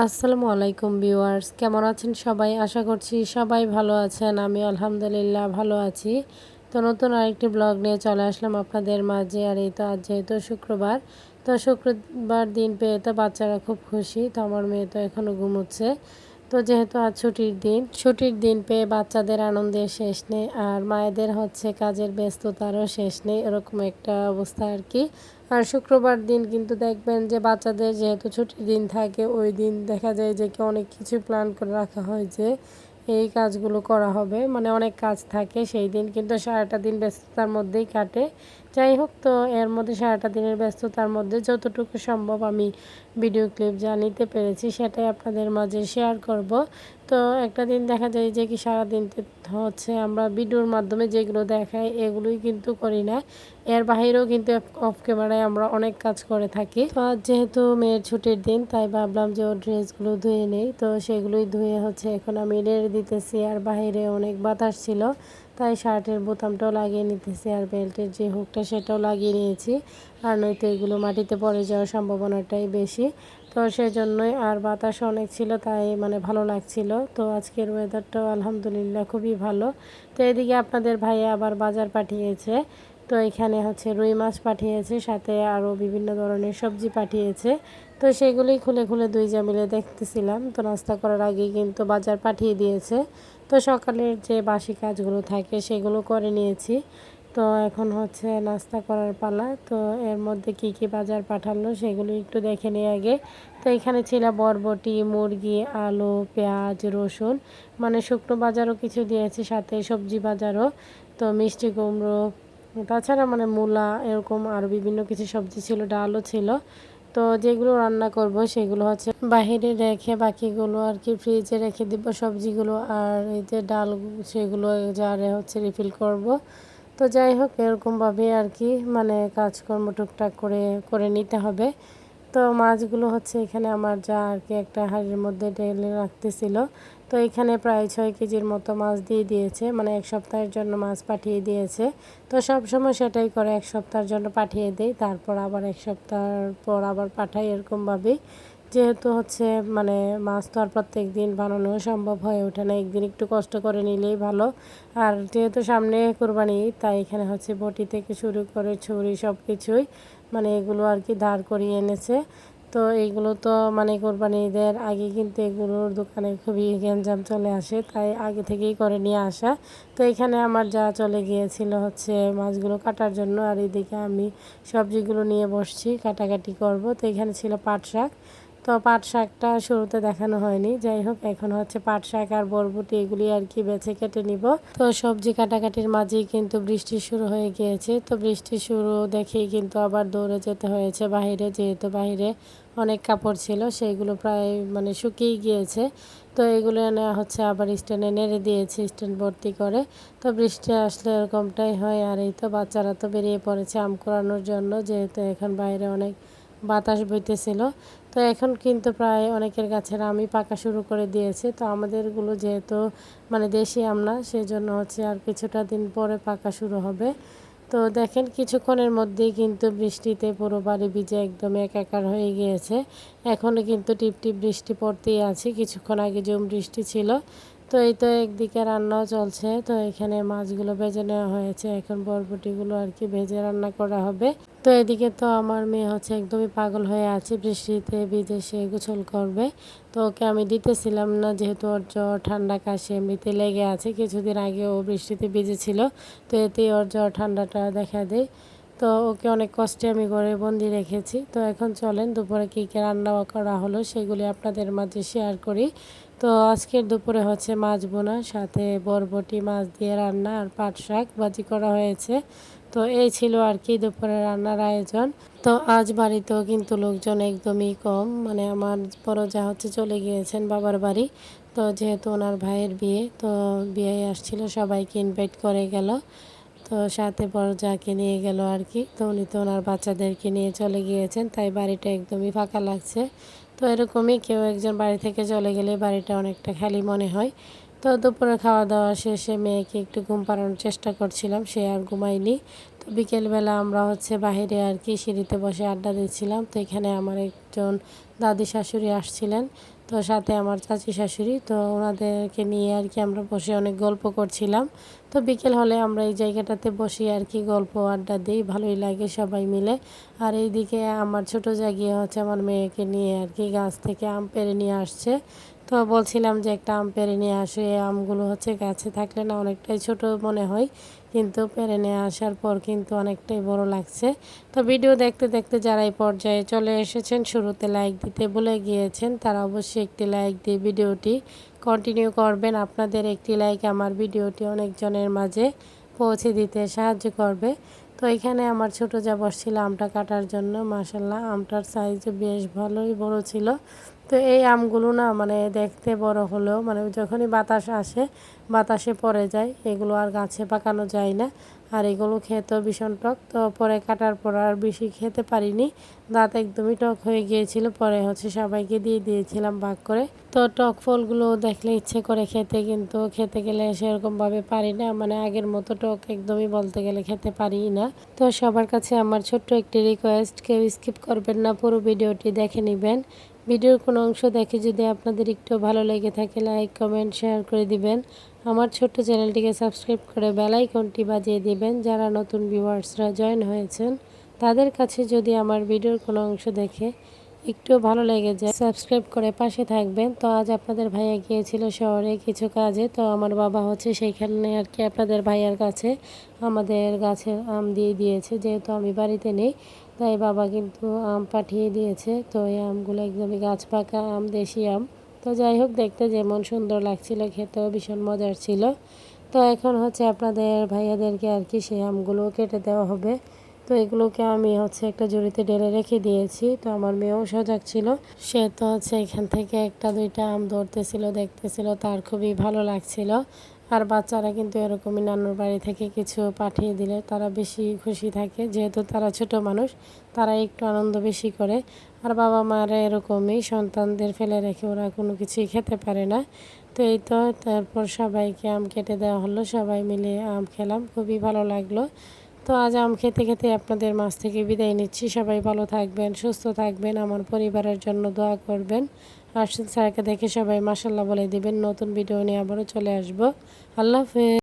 আসসালামু আলাইকুম ভিউয়ার্স, কেমন আছেন সবাই? আশা করছি সবাই ভালো আছেন। আমি আলহামদুলিল্লাহ ভালো আছি। তো নতুন আরেকটি ব্লগ নিয়ে চলে আসলাম আপনাদের মাঝে। আর এই তো আজ যেহেতু শুক্রবার, তো শুক্রবার দিন পেয়ে তো বাচ্চারা খুব খুশি। তো আমার মেয়ে তো এখনও ঘুমোচ্ছে। তো যেহেতু আজ ছুটির দিন পেয়ে বাচ্চাদের আনন্দের শেষ নেই, আর মায়েদের হচ্ছে কাজের ব্যস্ততারও শেষ নেই, এরকম একটা অবস্থা আর কি। আর শুক্রবার দিন কিন্তু দেখবেন যে বাচ্চাদের যেহেতু ছুটির দিন থাকে, ওই দিন দেখা যায় যে অনেক কিছু প্ল্যান করে রাখা হয় যে এই কাজগুলো করা হবে, মানে অনেক কাজ থাকে সেই দিন, কিন্তু সারাটা দিন ব্যস্ততার মধ্যেই কাটে। যাই হোক, তো এর মধ্যে সারাটা দিনের ব্যস্ততার মধ্যে যতটুকু সম্ভব আমি ভিডিও ক্লিপ যা নিতে পেরেছি সেটাই আপনাদের মাঝে শেয়ার করব। তো একটা দিন দেখা যায় যে সারাদিন হচ্ছে আমরা ভিডিওর মাধ্যমে যেগুলো দেখাই এগুলোই কিন্তু করি না, এর বাহিরেও কিন্তু অফ ক্যামেরায় আমরা অনেক কাজ করে থাকি। তো আজ যেহেতু মেয়ের ছুটির দিন, তাই ভাবলাম যে ওর ড্রেসগুলো ধুয়ে নেই। তো সেগুলোই ধুয়ে হচ্ছে এখন আমি রেড়ে দিতেছি। আর বাহিরে অনেক বাতাস ছিল, তাই শার্টের বোতামটাও লাগিয়ে নিতেছি, আর বেল্টের যে হুকটা সেটাও লাগিয়ে নিয়েছি। আর নয়তো এগুলো মাটিতে পড়ে যাওয়ার সম্ভাবনাটাই বেশি। তো সেজন্যই, আর বাতাস অনেক ছিল, তাই মানে ভালো লাগছিল। তো আজকের ওয়েদারটাও আলহামদুলিল্লাহ খুবই ভালো। তো এদিকে আপনাদের ভাইয়া আবার বাজার পাঠিয়েছে। তো এখানে হচ্ছে রুই মাছ পাঠিয়েছে, সাথে আরও বিভিন্ন ধরনের সবজি পাঠিয়েছে। তো সেগুলোই খুলে খুলে দুই যা মিলে দেখতেছিলাম। তো নাস্তা করার আগেই কিন্তু বাজার পাঠিয়ে দিয়েছে। তো সকালের যে বাসি কাজগুলো থাকে সেগুলো করে নিয়েছি। তো এখন হচ্ছে নাস্তা করার পালা। তো এর মধ্যে কি কি বাজার পাঠালো সেগুলো একটু দেখে নিই আগে। তো এখানে ছিল বরবটি, মুরগি, আলু, পেঁয়াজ, রসুন, মানে শুকনো বাজারও কিছু দিয়েছে, সাথে সবজি বাজারও। তো মিষ্টি কুমড়ো, তাছাড়া মানে মূলা, এরকম আরও বিভিন্ন কিছু সবজি ছিল, ডালও ছিল। তো যেগুলো রান্না করব সেগুলো হচ্ছে বাহিরে রেখে বাকিগুলো আর কি ফ্রিজে রেখে দিব সবজিগুলো, আর এই যে ডাল সেগুলো জারে হচ্ছে রিফিল করব। তো যাই হোক, এরকমভাবে আর কি মানে কাজকর্ম টুকটাক করে করে নিতে হবে। তো মাছগুলো হচ্ছে এখানে আমার যা আর কি একটা হাঁড়ির মধ্যে ঢেলে রাখতেছিল। তো এখানে প্রায় 6 কেজির মতো মাছ দিয়ে দিয়েছে, মানে এক সপ্তাহের জন্য মাছ পাঠিয়ে দিয়েছে। তো সব সময় সেটাই করে, এক সপ্তাহের জন্য পাঠিয়ে দেই, তারপর আবার এক সপ্তাহ পর আবার পাঠাই, এরকমভাবেই। যেহেতু হচ্ছে মানে মাছ তো আর প্রত্যেক দিন বানানো সম্ভব হয়ে ওঠে না, একদিন একটু কষ্ট করে নিলেই ভালো। আর যেহেতু সামনে কোরবানি, তাই এখানে হচ্ছে বটি থেকে শুরু করে ছুরি সব কিছুই মানে এগুলো আর কি ধার করিয়ে এনেছে। তো এইগুলো তো মানে কোরবানি ঈদের আগে কিন্তু এগুলোর দোকানে খুবই গ্যাঞ্জাম চলে আসে, তাই আগে থেকেই করে নিয়ে আসা। তো এখানে আমার যা চলে গিয়েছিল হচ্ছে মাছগুলো কাটার জন্য, আর এদিকে আমি সবজিগুলো নিয়ে বসছি, কাটাকাটি করব। তো এখানে ছিল পাট শাক। তো পাট শাকটা শুরুতে দেখানো হয়নি, যাই হোক এখন হচ্ছে পাট শাক আর বরবটি এগুলি আর কি বেছে কেটে নিব। তো সবজি কাটাকাটির মাঝেই কিন্তু বৃষ্টি শুরু হয়ে গিয়েছে। তো বৃষ্টি শুরু দেখেই কিন্তু আবার দৌড়ে যেতে হয়েছে বাহিরে, যেহেতু বাহিরে অনেক কাপড় ছিল, সেইগুলো প্রায় মানে শুকিয়ে গিয়েছে। তো এগুলো এনে হচ্ছে আবার স্ট্যান্ডে নেড়ে দিয়েছি, স্ট্যান্ড ভর্তি করে। তো বৃষ্টি আসলে এরকমটাই হয়। আর এই তো বাচ্চারা তো বেরিয়ে পড়েছে আম কুড়ানোর জন্য, যেহেতু এখন বাইরে অনেক বাতাস বইতেছিল। তো এখন কিন্তু প্রায় অনেকের গাছের আমই পাকা শুরু করে দিয়েছে। তো আমাদেরগুলো যেহেতু মানে দেশি আম না, সেজন্য হচ্ছে আর কিছুটা দিন পরে পাকা শুরু হবে। তো দেখেন কিছুক্ষণের মধ্যেই কিন্তু বৃষ্টিতে পুরো বাড়ি ভিজে একদম একাকার হয়ে গিয়েছে। এখনও কিন্তু টিপটিপ বৃষ্টি পড়তেই আছে, কিছুক্ষণ আগে ঝুম বৃষ্টি ছিল। তো এই তো একদিকে রান্নাও চলছে। তো এখানে মাছগুলো ভেজে নেওয়া হয়েছে, এখন বরবটিগুলো আর কি ভেজে রান্না করা হবে। তো এদিকে তো আমার মেয়ে হচ্ছে একদমই পাগল হয়ে আছে, বৃষ্টিতে ভিজে সে গোসল করবে। তো ওকে আমি দিতেছিলাম না, যেহেতু ওর জ্বর ঠান্ডা কাশি এমনিতে লেগে আছে, কিছুদিন আগে ও বৃষ্টিতে ভিজেছিল। তো এতেই ওর জ্বর ঠান্ডাটা দেখা দেয়। তো ওকে অনেক কষ্টে আমি ঘরে বন্দি রেখেছি। তো এখন চলেন দুপুরে কী কী রান্না করা হলো সেগুলি আপনাদের মাঝে শেয়ার করি। তো আজকের দুপুরে হচ্ছে মাছ বোনা, সাথে বরবটি মাছ দিয়ে রান্না, আর পাট শাক ভাজি করা হয়েছে। তো এই ছিল আর কি দুপুরে রান্নার আয়োজন। তো আজ বাড়িতেও কিন্তু লোকজন একদমই কম, মানে আমার বড় যা হচ্ছে চলে গিয়েছেন বাবার বাড়ি। তো যেহেতু ওনার ভাইয়ের বিয়ে, তো বিয়ে আসছিল, সবাইকে ইনভাইট করে গেল। তো সাথে বড় যাকে নিয়ে গেল আর কি। তো উনি তো ওনার বাচ্চাদেরকে নিয়ে চলে গিয়েছেন, তাই বাড়িটা একদমই ফাঁকা লাগছে। তো এরকমই কেউ একজন বাড়ি থেকে চলে গেলে বাড়িটা অনেকটা খালি মনে হয়। তো দুপুরে খাওয়া দাওয়া শেষে মেয়েকে একটু ঘুম পাড়ানোর চেষ্টা করছিলাম, সে আর ঘুমায়নি। তো বিকেলবেলা আমরা হচ্ছে বাহিরে আর কি সিঁড়িতে বসে আড্ডা দিচ্ছিলাম। তো এখানে আমার একজন দাদি শাশুড়ি আসছিলেন, তো সাথে আমার চাচি শাশুড়ি, তো ওনাদেরকে নিয়ে আর কি আমরা বসে অনেক গল্প করছিলাম। তো বিকেল হলে আমরা এই জায়গাটাতে বসে আর কি গল্প আড্ডা দিই, ভালোই লাগে সবাই মিলে। আর এইদিকে আমার ছোটো জাগিয়ে হচ্ছে আমার মেয়েকে নিয়ে আর কি গাছ থেকে আম পেড়ে নিয়ে আসছে। তো বলছিলাম যে একটা আম পেড়ে নিয়ে আসে, এই আমগুলো হচ্ছে গাছে থাকলে না অনেকটাই ছোট মনে হয়, কিন্তু পেড়ে নিয়ে আসার পর কিন্তু অনেকটাই বড় লাগছে। তো ভিডিও দেখতে দেখতে যারা এই পর্যায়ে চলে এসেছেন, শুরুতে লাইক দিতে ভুলে গিয়েছেন, তারা অবশ্যই একটি লাইক দিয়ে ভিডিওটি কন্টিনিউ করবেন। আপনাদের একটি লাইক আমার ভিডিওটি অনেকজনের মাঝে পৌঁছে দিতে সাহায্য করবে। তো এখানে আমার ছোটো যা বসছিল আমটা কাটার জন্য, মাশাল্লাহ আমটার সাইজ বেশ ভালোই বড় ছিল। তো এই আমগুলো না মানে দেখতে বড় হলেও মানে যখনই বাতাস আসে বাতাসে পড়ে যায়, এগুলো আর গাছে পাকানো যায় না। আর এগুলো খেতেও ভীষণ টক। তো পরে কাটার পর আর বেশি খেতে পারিনি, দাঁত একদমই টক হয়ে গিয়েছিল। পরে হচ্ছে সবাইকে দিয়ে দিয়েছিলাম ভাগ করে। তো টক ফলগুলো দেখলে ইচ্ছে করে খেতে, কিন্তু খেতে গেলে সেরকমভাবে পারি না, মানে আগের মতো টক একদমই বলতে গেলে খেতে পারি না। তো সবার কাছে আমার ছোট্ট একটি রিকোয়েস্ট, কেউ স্কিপ করবেন না, পুরো ভিডিওটি দেখে নেবেন। ভিডিওর কোনো অংশ দেখে যদি আপনাদের একটু ভালো লেগে থাকে, লাইক কমেন্ট শেয়ার করে দিবেন। আমার ছোট্ট চ্যানেলটিকে সাবস্ক্রাইব করে বেল আইকনটি বাজিয়ে দিবেন। যারা নতুন ভিউয়ার্সরা জয়েন হয়েছেন তাদের কাছে যদি আমার ভিডিওর কোনো অংশ দেখে একটু ভালো লেগে যায়, সাবস্ক্রাইব করে পাশে থাকবেন। তো আজ আপনাদের ভাইয়া গিয়েছিল শহরে কিছু কাজে, তো আমার বাবা হচ্ছে সেইখানে আর কি আপনাদের ভাইয়ার কাছে আমাদের গাছের আম দিয়ে দিয়েছে, যেহেতু আমি বাড়িতে নেই তাই বাবা কিন্তু আম পাঠিয়ে দিয়েছে। তো এই আমগুলো একদমই গাছ পাকা আম, দেশি আম। তো যাই হোক, দেখতে যেমন সুন্দর লাগছিল, খেতেও ভীষণ মজার ছিল। তো এখন হচ্ছে আপনাদের ভাইয়াদেরকে আর কি সেই আমগুলো কেটে দেওয়া হবে। তো এগুলোকে আমি হচ্ছে একটা ঝুড়িতে ঢেলে রেখে দিয়েছি। তো আমার মেয়েও সজাগ ছিল, সে তো হচ্ছে এখান থেকে একটা দুইটা আম ধরতেছিল, দেখতেছিল, তার খুবই ভালো লাগছিল। আর বাচ্চারা কিন্তু এরকমই নানুর বাড়ি থেকে কিছু পাঠিয়ে দিলে তারা বেশি খুশি থাকে, যেহেতু তারা ছোট মানুষ, তারা একটু আনন্দ বেশি করে। আর বাবা মারা এরকমই, সন্তানদের ফেলে রেখে ওরা কোনো কিছুই খেতে পারে না। তো এই তো তারপর সবাইকে আম কেটে দেওয়া হলো, সবাই মিলে আম খেলাম, খুবই ভালো লাগলো। তো আজ আম খেতে খেতে আপনাদের মাঝ থেকে বিদায় নিচ্ছি। সবাই ভালো থাকবেন, সুস্থ থাকবেন, আমার পরিবারের জন্য দোয়া করবেন। আর স্যারকে দেখে সবাই মাশাল্লাহ বলে দিবেন। নতুন ভিডিও নিয়ে আবারও চলে আসবো। আল্লাহ হাফেজ।